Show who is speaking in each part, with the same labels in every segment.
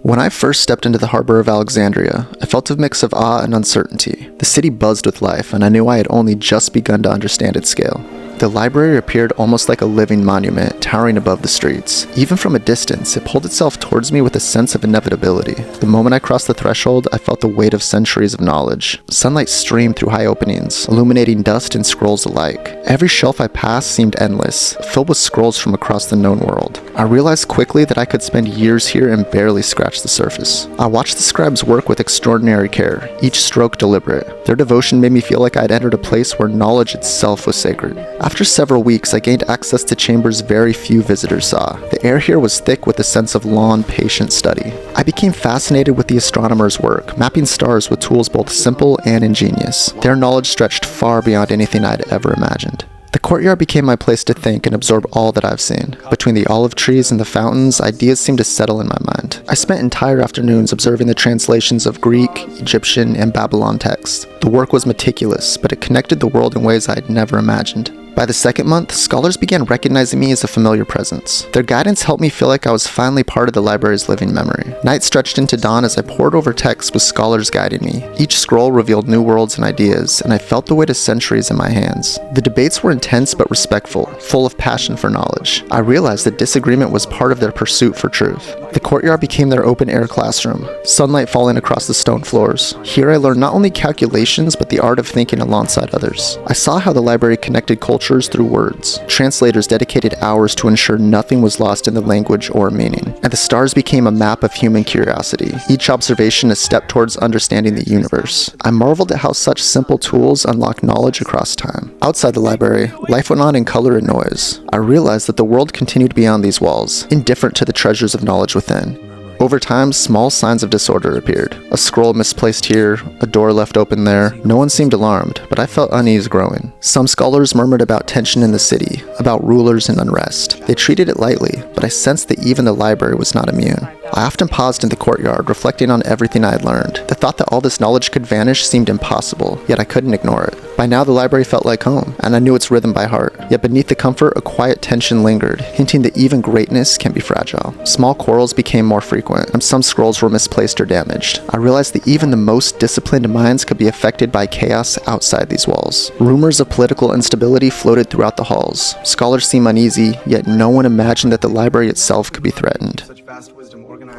Speaker 1: When I first stepped into the harbor of Alexandria, I felt a mix of awe and uncertainty. The city buzzed with life, and I knew I had only just begun to understand its scale. The library appeared almost like a living monument, towering above the streets. Even from a distance, it pulled itself towards me with a sense of inevitability. The moment I crossed the threshold, I felt the weight of centuries of knowledge. Sunlight streamed through high openings, illuminating dust and scrolls alike. Every shelf I passed seemed endless, filled with scrolls from across the known world. I realized quickly that I could spend years here and barely scratch the surface. I watched the scribes work with extraordinary care, each stroke deliberate. Their devotion made me feel like I'd entered a place where knowledge itself was sacred. After several weeks, I gained access to chambers very few visitors saw. The air here was thick with a sense of long, patient study. I became fascinated with the astronomers' work, mapping stars with tools both simple and ingenious. Their knowledge stretched far beyond anything I'd ever imagined. The courtyard became my place to think and absorb all that I've seen. Between the olive trees and the fountains, ideas seemed to settle in my mind. I spent entire afternoons observing the translations of Greek, Egyptian, and Babylon texts. The work was meticulous, but it connected the world in ways I had never imagined. By the second month, scholars began recognizing me as a familiar presence. Their guidance helped me feel like I was finally part of the library's living memory. Night stretched into dawn as I pored over texts with scholars guiding me. Each scroll revealed new worlds and ideas, and I felt the weight of centuries in my hands. The debates were intense but respectful, full of passion for knowledge. I realized that disagreement was part of their pursuit for truth. The courtyard became their open-air classroom, sunlight falling across the stone floors. Here I learned not only calculations, but the art of thinking alongside others. I saw how the library connected cultures through words. Translators dedicated hours to ensure nothing was lost in the language or meaning. And the stars became a map of human curiosity, each observation a step towards understanding the universe. I marveled at how such simple tools unlock knowledge across time. Outside the library, life went on in color and noise. I realized that the world continued beyond these walls, indifferent to the treasures of knowledge within. Over time, small signs of disorder appeared. A scroll misplaced here, a door left open there. No one seemed alarmed, but I felt unease growing. Some scholars murmured about tension in the city, about rulers and unrest. They treated it lightly, but I sensed that even the library was not immune. I often paused in the courtyard, reflecting on everything I had learned. The thought that all this knowledge could vanish seemed impossible, yet I couldn't ignore it. By now, the library felt like home, and I knew its rhythm by heart. Yet beneath the comfort, a quiet tension lingered, hinting that even greatness can be fragile. Small quarrels became more frequent, and some scrolls were misplaced or damaged. I realized that even the most disciplined minds could be affected by chaos outside these walls. Rumors of political instability floated throughout the halls. Scholars seemed uneasy, yet no one imagined that the library itself could be threatened.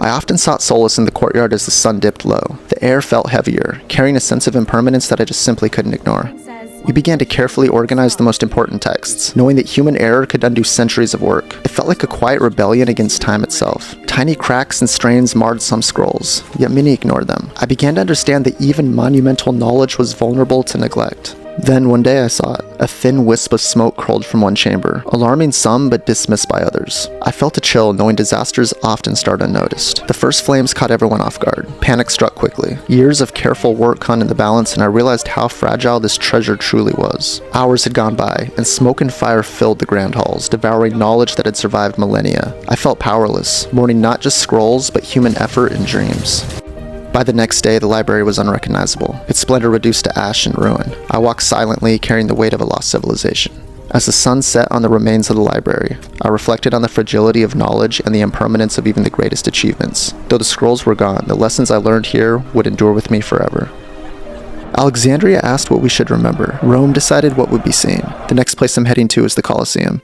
Speaker 1: I often sought solace in the courtyard as the sun dipped low. The air felt heavier, carrying a sense of impermanence that I just simply couldn't ignore. We began to carefully organize the most important texts, knowing that human error could undo centuries of work. It felt like a quiet rebellion against time itself. Tiny cracks and strains marred some scrolls, yet many ignored them. I began to understand that even monumental knowledge was vulnerable to neglect. Then one day I saw it. A thin wisp of smoke curled from one chamber, alarming some but dismissed by others. I felt a chill knowing disasters often start unnoticed. The first flames caught everyone off guard. Panic struck quickly. Years of careful work hung in the balance, and I realized how fragile this treasure truly was. Hours had gone by, and smoke and fire filled the grand halls, devouring knowledge that had survived millennia. I felt powerless, mourning not just scrolls, but human effort and dreams. By the next day, the library was unrecognizable, its splendor reduced to ash and ruin. I walked silently, carrying the weight of a lost civilization. As the sun set on the remains of the library, I reflected on the fragility of knowledge and the impermanence of even the greatest achievements. Though the scrolls were gone, the lessons I learned here would endure with me forever. Alexandria asked what we should remember. Rome decided what would be seen. The next place I'm heading to is the Colosseum.